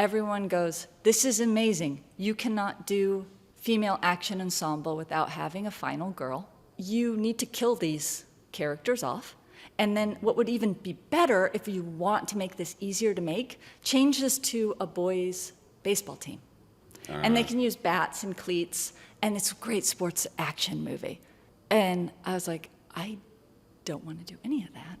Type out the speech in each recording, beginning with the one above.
everyone goes, this is amazing. You cannot do female action ensemble without having a final girl. You need to kill these characters off. And then what would even be better, if you want to make this easier to make, change this to a boys' baseball team. And they can use bats and cleats, and it's a great sports action movie. And I was like, I don't want to do any of that.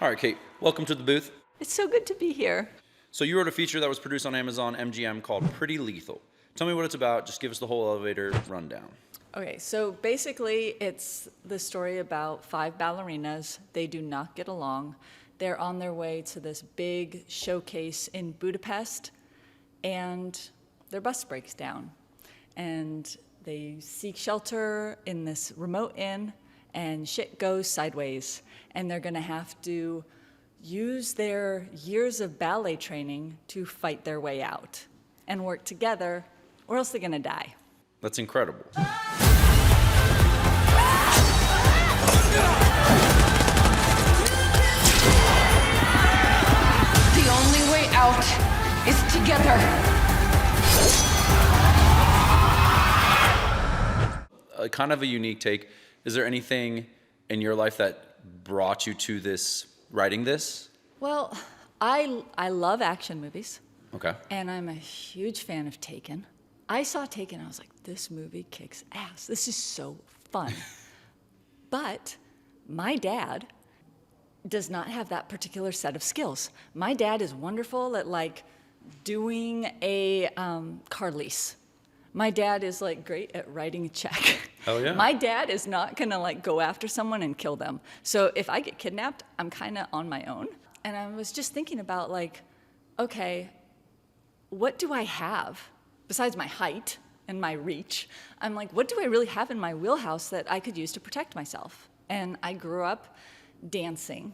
All right, Kate, welcome to the booth. It's so good to be here. So you wrote a feature that was produced on Amazon MGM called Pretty Lethal. Tell me what it's about. Just give us the whole elevator rundown. Okay, so basically it's the story about 5 ballerinas. They do not get along. They're on their way to this big showcase in Budapest, and their bus breaks down. And they seek shelter in this remote inn, and shit goes sideways. And they're gonna have to use their years of ballet training to fight their way out and work together, or else they're gonna die. That's incredible. The only way out is together. Kind of a unique take. Is there anything in your life that brought you to this, writing this? Well, I love action movies. Okay. And I'm a huge fan of Taken. I saw Taken, I was like, this movie kicks ass. This is so fun. But my dad does not have that particular set of skills. My dad is wonderful at like doing a car lease. My dad is like great at writing a check. Oh yeah. My dad is not gonna like go after someone and kill them. So if I get kidnapped, I'm kinda on my own. And I was just thinking about like, okay, what do I have besides my height and my reach? I'm like, what do I really have in my wheelhouse that I could use to protect myself? And I grew up dancing.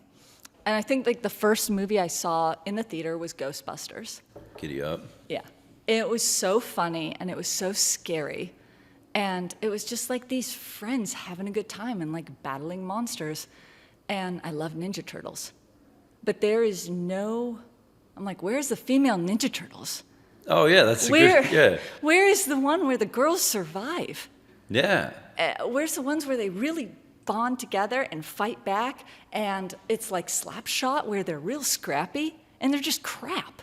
And I think like the first movie I saw in the theater was Ghostbusters. Giddy up. Yeah. It was so funny and it was so scary. And it was just like these friends having a good time and like battling monsters. And I love Ninja Turtles. But there is no, I'm like, where's the female Ninja Turtles? Oh yeah, that's a good, yeah. Where is the one where the girls survive? Yeah. Where's the ones where they really bond together and fight back? And it's like Slapshot where they're real scrappy and they're just crap.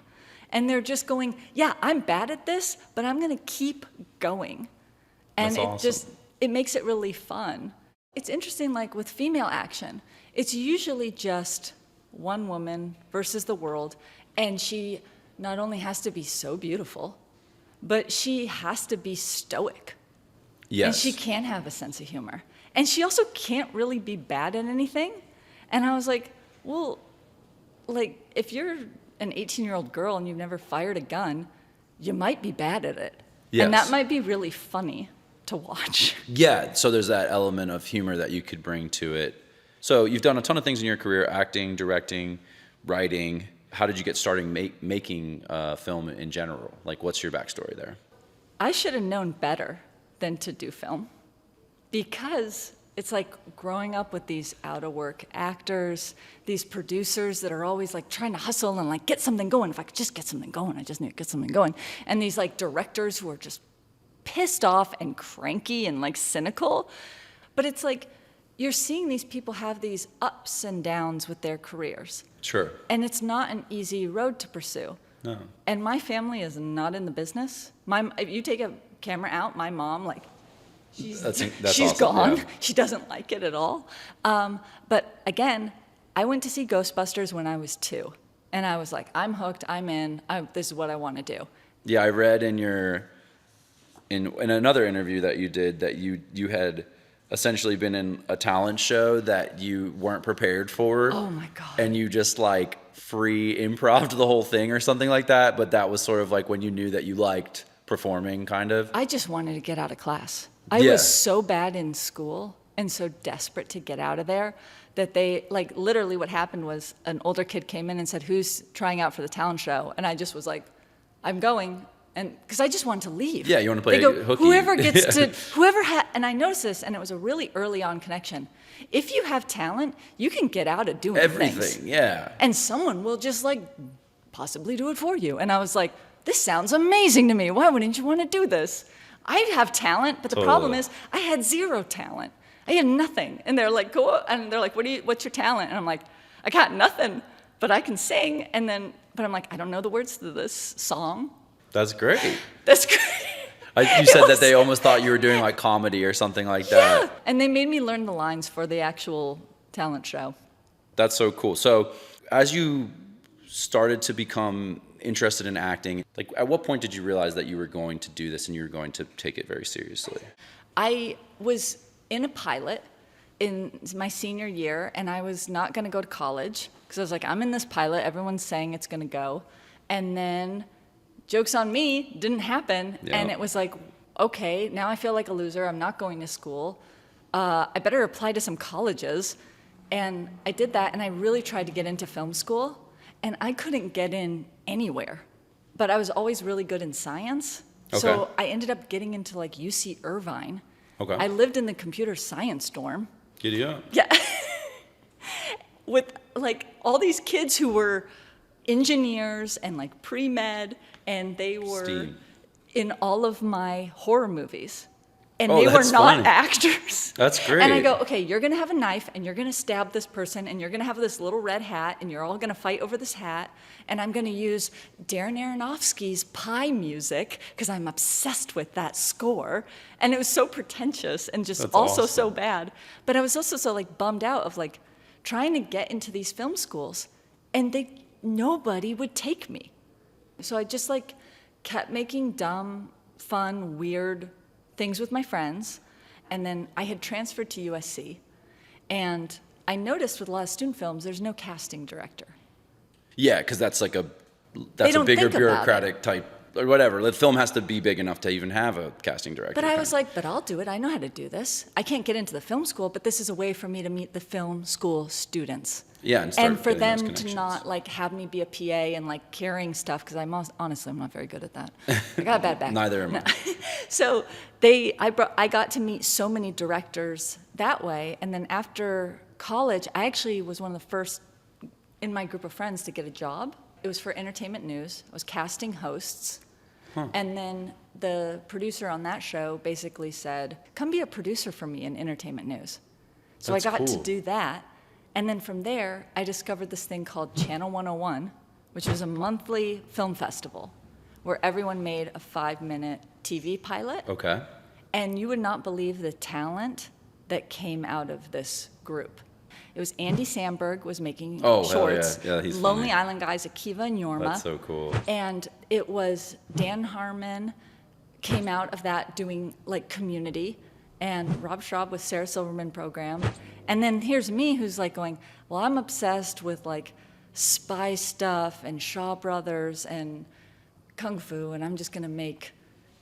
And they're just going, yeah, I'm bad at this, but I'm gonna keep going. And That's awesome. It makes it really fun. It's interesting, like with female action, it's usually just one woman versus the world, and she not only has to be so beautiful, but she has to be stoic. Yes. And she can have a sense of humor. And she also can't really be bad at anything. And I was like, well, like, if you're an 18-year-old girl and you've never fired a gun, you might be bad at it. Yes. And that might be really funny to watch. Yeah, so there's that element of humor that you could bring to it. So you've done a ton of things in your career, acting, directing, writing. How did you get started making film in general? Like, what's your backstory there? I should have known better than to do film, because it's like growing up with these out-of-work actors, these producers that are always like trying to hustle and like get something going. If I could just get something going, I just need to get something going. And these like directors who are just pissed off and cranky and like cynical. But it's like, you're seeing these people have these ups and downs with their careers. Sure. And it's not an easy road to pursue. No. And my family is not in the business. If you take a camera out, my mom, like, she's awesome, gone. yeah. She doesn't like it at all. But again, I went to see Ghostbusters when I was 2. And I was like, I'm hooked, I'm in, this is what I want to do. Yeah, I read in another interview that you did that you had essentially been in a talent show that you weren't prepared for. Oh my God. And you just like free improv'd the whole thing or something like that. But that was sort of like when you knew that you liked performing, kind of. I just wanted to get out of class. I Yeah. was so bad in school and so desperate to get out of there that they, like, literally what happened was an older kid came in and said, who's trying out for the talent show? And I just was like, I'm going. And because I just wanted to leave. Yeah, you want to play they go, hooky. Whoever gets to, whoever had, and I noticed this, and it was a really early on connection. If you have talent, you can get out of doing Everything, things. yeah. And someone will just like possibly do it for you. And I was like, this sounds amazing to me. Why wouldn't you want to do this? I have talent, but the problem is I had zero talent. I had nothing. And they're like, go, and they're like, what's your talent? And I'm like, I got nothing, but I can sing. And then, but I'm like, I don't know the words to this song. That's great. That's great. You said that they almost thought you were doing like comedy or something like that. Yeah. And they made me learn the lines for the actual talent show. That's so cool. So as you started to become interested in acting, like at what point did you realize that you were going to do this and you were going to take it very seriously? I was in a pilot in my senior year, and I was not going to go to college because I was like, I'm in this pilot. Everyone's saying it's going to go. And then, joke's on me, didn't happen. Yeah. And it was like, okay, now I feel like a loser. I'm not going to school. I better apply to some colleges. And I did that, and I really tried to get into film school, and I couldn't get in anywhere. But I was always really good in science. Okay. So I ended up getting into like UC Irvine. Okay. I lived in the computer science dorm. Giddy up. Yeah. With like all these kids who were engineers and like pre-med, and they were STEAM. in all of my horror movies. And Oh, they were that's not funny. actors. That's great. And I go, okay, you're going to have a knife, and you're going to stab this person, and you're going to have this little red hat, and you're all going to fight over this hat, and I'm going to use Darren Aronofsky's Pie music, because I'm obsessed with that score. And it was so pretentious and just That's also awesome. so bad. But I was also so like bummed out of like trying to get into these film schools, and nobody would take me. So I just like kept making dumb, fun, weird things with my friends, and then I had transferred to USC, and I noticed with a lot of student films, there's no casting director. Yeah, because that's a don't bigger think about bureaucratic type or whatever. The film has to be big enough to even have a casting director. But I was like, but I'll do it. I know how to do this. I can't get into the film school, but this is a way for me to meet the film school students. Yeah, and start and for getting those them to connections. not like have me be a PA and like carrying stuff, because honestly I'm not very good at that. I got a bad back. Neither am I. So I got to meet so many directors that way, and then after college, I actually was one of the first in my group of friends to get a job. It was for Entertainment News. I was casting hosts. And then the producer on that show basically said, come be a producer for me in Entertainment News. So That's I got to cool. do that. And then from there, I discovered this thing called Channel 101, which was a monthly film festival where everyone made a 5-minute TV pilot. Okay. And you would not believe the talent that came out of this group. It was Andy Samberg was making Oh, hell shorts. yeah. Yeah, he's Lonely funny. Island guys, Akiva and Yorma. That's so cool. And it was Dan Harmon came out of that doing like Community, and Rob Schraub with Sarah Silverman program. And then here's me who's like going, well, I'm obsessed with like spy stuff and Shaw Brothers and Kung Fu, and I'm just gonna make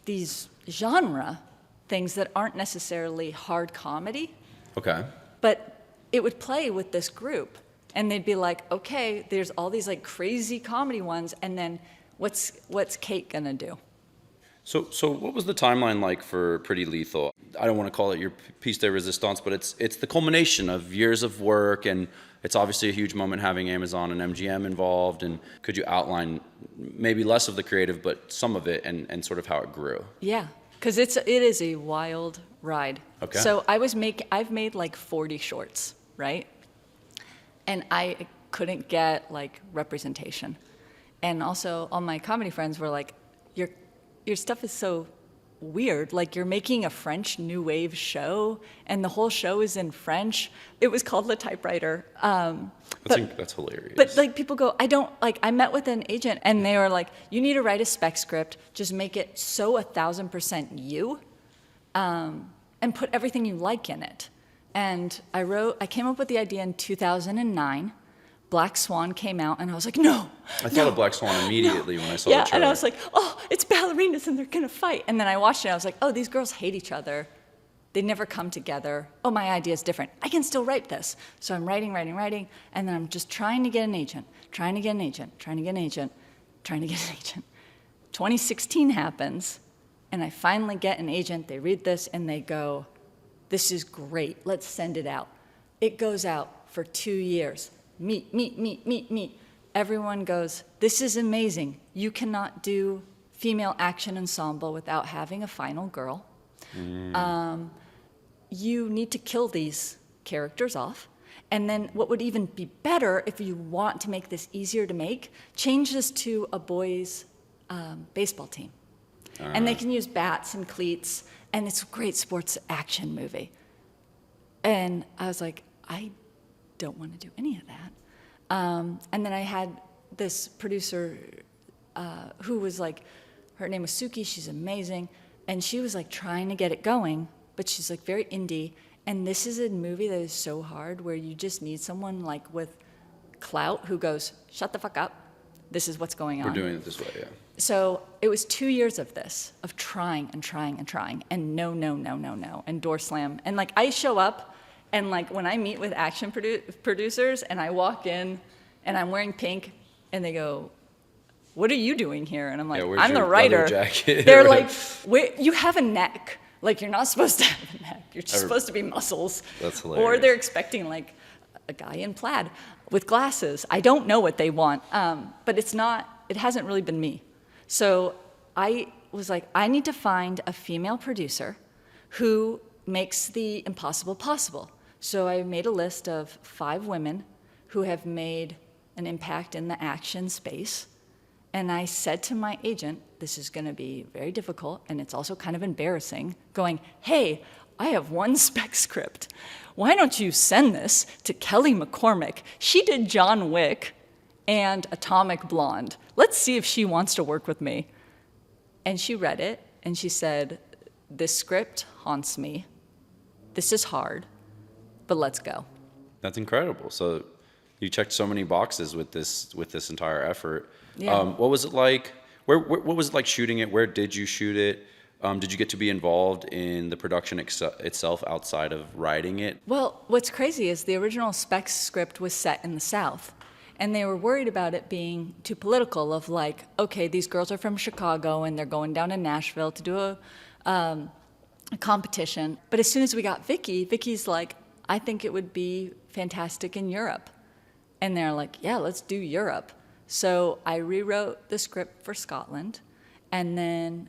these genre things that aren't necessarily hard comedy, Okay. but it would play with this group. And they'd be like, okay, there's all these like crazy comedy ones, and then what's Kate gonna do? So what was the timeline like for Pretty Lethal? I don't want to call it your piece de resistance, but it's the culmination of years of work, and it's obviously a huge moment having Amazon and MGM involved. And could you outline maybe less of the creative, but some of it, and sort of how it grew? Yeah, because it is a wild ride. Okay. So I've made like 40 shorts, right? And I couldn't get like representation. And also all my comedy friends were like, your stuff is so weird. Like you're making a French new wave show, and the whole show is in French. It was called The Typewriter. That's hilarious. But like people go, I met with an agent, and they were like, you need to write a spec script, just make it so 1,000% you, and put everything you like in it. And I came up with the idea in 2009. Black Swan came out, and I was like, no. I thought of Black Swan immediately when I saw the Yeah, trailer. and I was like, oh, it's ballerinas, and they're gonna fight. And then I watched it, and I was like, oh, these girls hate each other. They never come together. Oh, my idea is different. I can still write this. So I'm writing, and then I'm just trying to get an agent, trying to get an agent. 2016 happens, and I finally get an agent. They read this, and they go, this is great. Let's send it out. It goes out for 2 years. Meet. Everyone goes, this is amazing. You cannot do female action ensemble without having a final girl. You need to kill these characters off. And then what would even be better, if you want to make this easier to make, change this to a boys' baseball team. And they can use bats and cleats, and it's a great sports action movie. And I was like, I don't want to do any of that. And then I had this producer who was like, her name was Suki, she's amazing, and she was like trying to get it going, but she's like very indie. And this is a movie that is so hard, where you just need someone like with clout who goes, shut the fuck up, this is what's going on. We're doing it this way, yeah. So it was 2 years of this, of trying, and no, and door slam. And like I show up, and like when I meet with action producers, and I walk in, and I'm wearing pink, and they go, what are you doing here? And I'm like, where's I'm the your writer. leather jacket? They're like, wait, you have a neck. Like, you're not supposed to have a neck. You're just supposed to be muscles. That's hilarious. Or they're expecting like a guy in plaid with glasses. I don't know what they want, but it hasn't really been me. So I was like, I need to find a female producer who makes the impossible possible. So I made a list of 5 women who have made an impact in the action space. And I said to my agent, this is going to be very difficult, and it's also kind of embarrassing, going, hey, I have one spec script. Why don't you send this to Kelly McCormick? She did John Wick and Atomic Blonde. Let's see if she wants to work with me. And she read it, and she said, this script haunts me. This is hard, but let's go. That's incredible. So you checked so many boxes with this entire effort. Yeah. What was it like? What was it like shooting it? Where did you shoot it? Did you get to be involved in the production itself outside of writing it? Well, what's crazy is the original spec script was set in the South. And they were worried about it being too political, of like, okay, these girls are from Chicago and they're going down to Nashville to do a competition. But as soon as we got Vicky's like, I think it would be fantastic in Europe. And they're like, yeah, let's do Europe. So I rewrote the script for Scotland, and then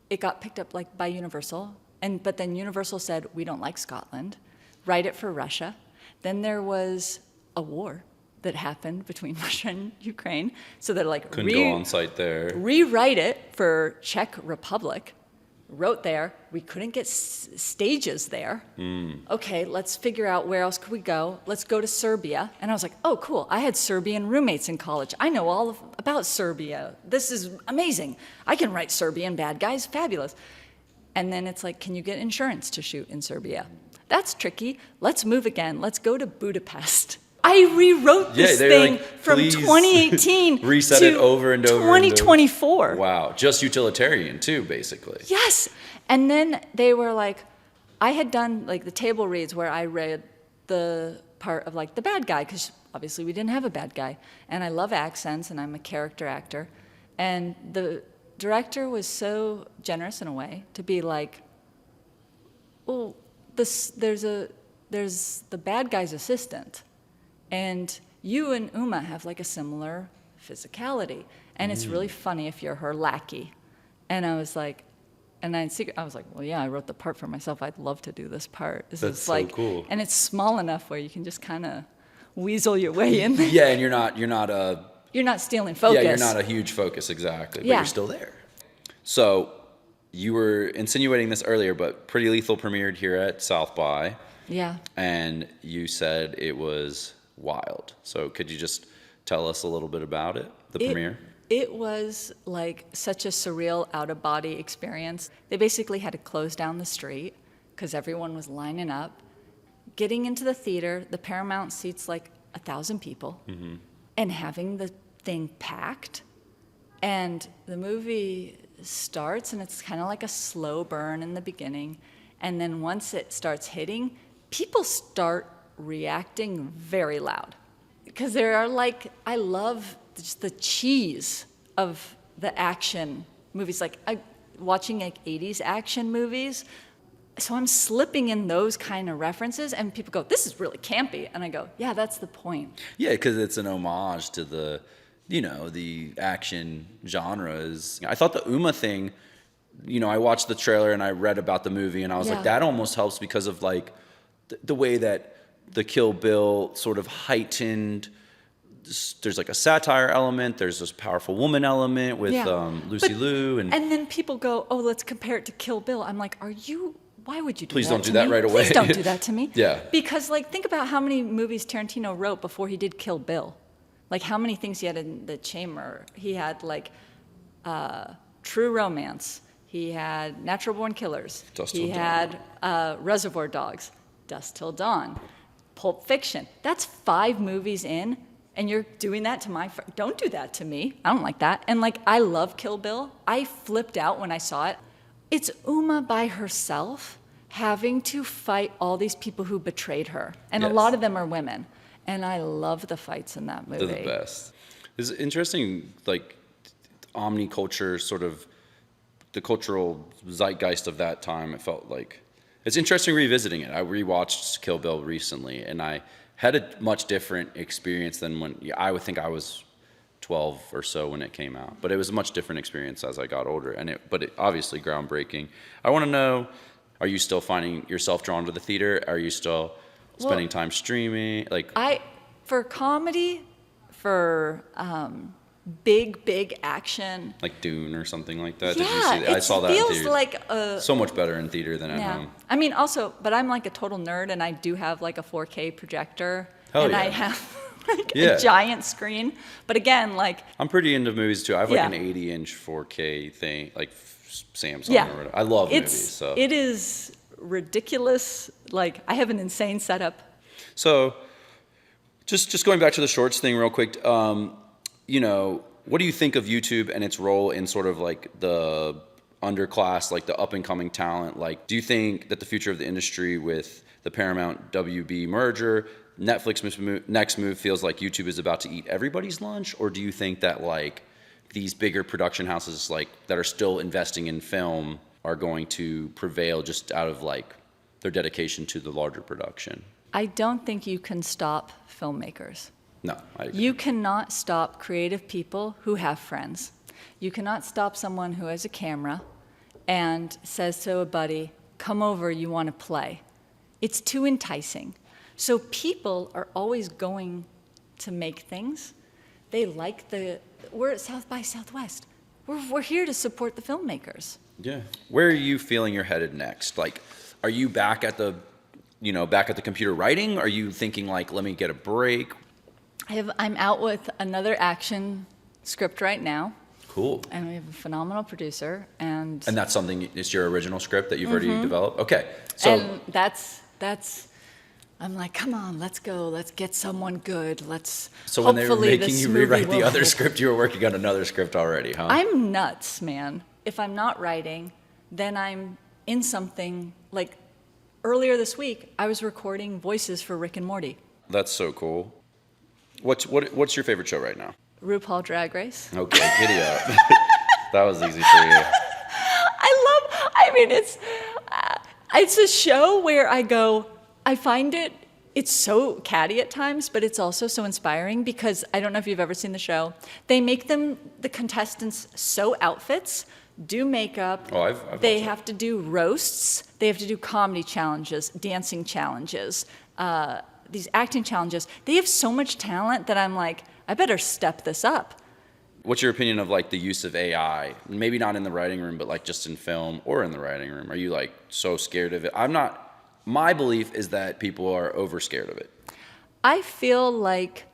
it got picked up like by Universal. But then Universal said, we don't like Scotland, write it for Russia. Then there was a war that happened between Russia and Ukraine. So they're like, Couldn't go on site there. Rewrite it for Czech Republic. Wrote there. We couldn't get stages there. Okay, let's figure out where else could we go. Let's go to Serbia. And I was like, oh, cool. I had Serbian roommates in college. I know all about Serbia. This is amazing. I can write Serbian bad guys. Fabulous. And then it's like, can you get insurance to shoot in Serbia? That's tricky. Let's move again. Let's go to Budapest. I rewrote this thing like, from 2018 reset to it over and over 2024. And over. Wow, just utilitarian too, basically. Yes. And then they were like, I had done like the table reads where I read the part of like the bad guy, because obviously we didn't have a bad guy. And I love accents, and I'm a character actor. And the director was so generous in a way to be like, well, there's the bad guy's assistant. And you and Uma have like a similar physicality. And it's really funny if you're her lackey. And I was like, I was like, well, yeah, I wrote the part for myself. I'd love to do this part. This That's is so like, cool. And it's small enough where you can just kind of weasel your way in there. Yeah, and you're not stealing focus. Yeah, you're not a huge focus, exactly. But Yeah. you're still there. So you were insinuating this earlier, but Pretty Lethal premiered here at South by. Yeah. And you said it was wild. So could you just tell us a little bit about it, the premiere? It was like such a surreal out-of-body experience. They basically had to close down the street because everyone was lining up. Getting into the theater, the Paramount seats like 1,000 people, and having the thing packed. And the movie starts, and it's kind of like a slow burn in the beginning. And then once it starts hitting, people start reacting very loud. Because there are like, I love just the cheese of the action movies. Like watching like 80s action movies. So I'm slipping in those kind of references, and people go, "This is really campy," and I go, "Yeah, that's the point." Yeah, because it's an homage to the, the action genres. I thought the Uma thing, I watched the trailer and I read about the movie, and I was Yeah. like, that almost helps because of like the way that the Kill Bill sort of heightened. There's like a satire element. There's this powerful woman element with Lucy Liu, and then people go, "Oh, let's compare it to Kill Bill." I'm like, why would you do Please that don't to do that me? right away. Please don't do that to me. Yeah. Because, like, think about how many movies Tarantino wrote before he did Kill Bill. Like, how many things he had in the chamber. He had, like, True Romance. He had Natural Born Killers. Dusk he Till had Reservoir Dogs, Dusk Till Dawn, Pulp Fiction. That's 5 movies in, and you're doing that to my friend. Don't do that to me. I don't like that. And, like, I love Kill Bill. I flipped out when I saw it. It's Uma by herself having to fight all these people who betrayed her. And a Yes. lot of them are women. And I love the fights in that movie. they're the best. It's interesting, like omniculture, sort of the cultural zeitgeist of that time. It felt like it's interesting revisiting it. I rewatched Kill Bill recently, and I had a much different experience than when I would think I was 12 or so when it came out, but it was a much different experience as I got older, but it obviously groundbreaking. I want to know, are you still finding yourself drawn to the theater? Are you still spending time streaming? Like, For comedy, for big action. like Dune or something like that? Did you Yeah, see that? I saw that in feels theaters. like So much better in theater than at home. I mean, also, but I'm like a total nerd, and I do have like a 4K projector, Hell and yeah. I have like Yeah. a giant screen. But again, like, I'm pretty into movies too. I have like Yeah. an 80-inch 4K thing, like Samsung yeah, or whatever. I love movies. So it is ridiculous. Like, I have an insane setup. So, just going back to the shorts thing real quick, what do you think of YouTube and its role in sort of like the underclass, like the up and coming talent? Like, do you think that the future of the industry with the Paramount WB merger, Netflix next move feels like YouTube is about to eat everybody's lunch? Or do you think that like these bigger production houses like that are still investing in film are going to prevail just out of like their dedication to the larger production? I don't think you can stop filmmakers. No, I agree. You cannot stop creative people who have friends. You cannot stop someone who has a camera and says to a buddy, "Come over, you want to play." It's too enticing. So people are always going to make things. They like we're at South by Southwest. We're here to support the filmmakers. Yeah. Where are you feeling you're headed next? Like, are you back at the computer writing? Are you thinking like, let me get a break? I'm out with another action script right now, Cool. and we have a phenomenal producer, and And it's your original script that you've already developed? Okay. So, and that's I'm like, come on, let's go, let's get someone good, let's. so when they were hopefully making this you movie rewrite the will other hit. script, you were working on another script already, huh? I'm nuts, man. If I'm not writing, then I'm in something. Like earlier this week, I was recording voices for Rick and Morty. That's so cool. What's your favorite show right now? RuPaul Drag Race. Okay, giddy up. That was easy for you. It's a show where I find it's so catty at times, but it's also so inspiring because I don't know if you've ever seen the show. They make the contestants, sew outfits, do makeup. Oh, I've watched They it. have to do roasts. They have to do comedy challenges, dancing challenges, these acting challenges. They have so much talent that I'm like, I better step this up. What's your opinion of like the use of AI? Maybe not in the writing room, but like just in film or in the writing room. Are you like so scared of it? I'm not. My belief is that people are over scared of it. I feel like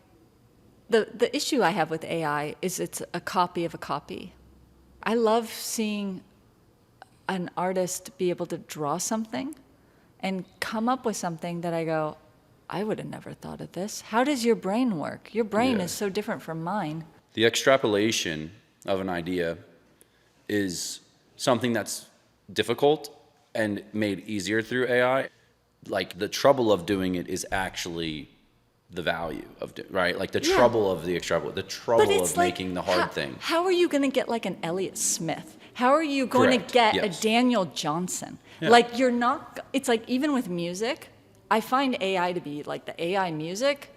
the issue I have with AI is it's a copy of a copy. I love seeing an artist be able to draw something and come up with something that I go, I would have never thought of this. How does your brain work? Your brain Yeah. is so different from mine. The extrapolation of an idea is something that's difficult and made easier through AI. Like the trouble of doing it is actually the value of right? Like the Yeah. trouble of the extrapolation, the trouble But it's of like, making the hard thing. How are you going to get like an Elliott Smith? How are you going Correct. to get Yes. a Daniel Johnson? Yeah. Like, you're not, it's like, even with music, I find AI to be like the AI music.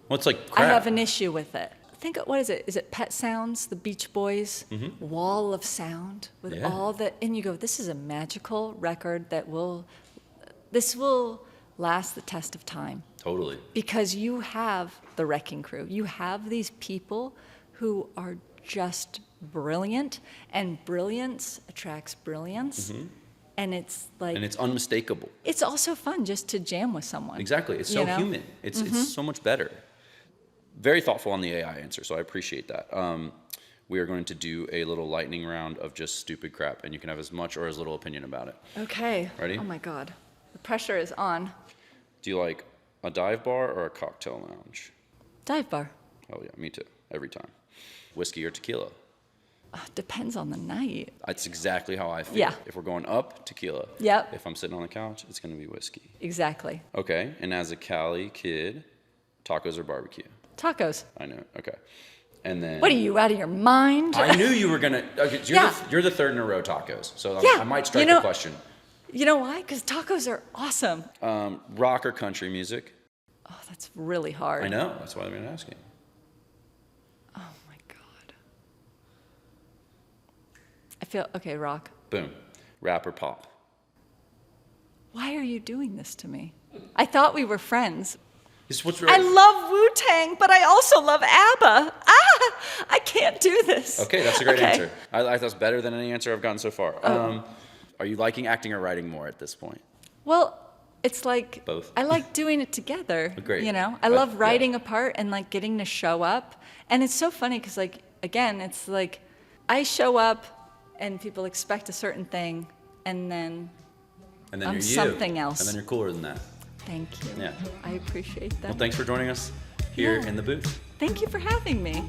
Well, it's like I crap. have an issue with it. Think, what is it? Is it Pet Sounds, the Beach Boys? Wall of Sound with Yeah. all the, and you go, this is a magical record that this will last the test of time. Totally. Because you have the Wrecking Crew. You have these people who are just brilliant, and brilliance attracts brilliance. And it's like, And it's unmistakable. it's also fun just to jam with someone. Exactly. It's so you know? human. It's so much better. Very thoughtful on the AI answer, so I appreciate that. We are going to do a little lightning round of just stupid crap, and you can have as much or as little opinion about it. Okay. Ready? Oh my God. The pressure is on. Do you like a dive bar or a cocktail lounge? Dive bar. Oh yeah, me too. Every time. Whiskey or tequila? Depends on the night. That's exactly how I feel. Yeah. If we're going up, tequila. Yep. If I'm sitting on the couch, it's going to be whiskey. Exactly. Okay. And as a Cali kid, tacos or barbecue? Tacos. I know. Okay. And then. What are you, out of your mind? I knew you were gonna. Okay, so Yeah. you're the third in a row tacos. So Yeah, I might strike you know- the question. You know why? Because tacos are awesome. Rock or country music? Oh, that's really hard. I know. That's why I've been asking. Oh my God. I feel, okay, rock. Boom. Rap or pop? Why are you doing this to me? I thought we were friends. This what's I right. love Wu-Tang, but I also love ABBA. I can't do this. Okay, that's a great Okay. answer. I that's better than any answer I've gotten so far. Are you liking acting or writing more at this point? Well, it's like Both. I like doing it together. Great. You know, I But- love yeah. writing a part and like getting to show up. And it's so funny because like again, it's like I show up and people expect a certain thing, and then And then I'm you're you. something else. And then you're cooler than that. thank you. Yeah. I appreciate that. Well, thanks for joining us here Yeah. in the booth. Thank you for having me.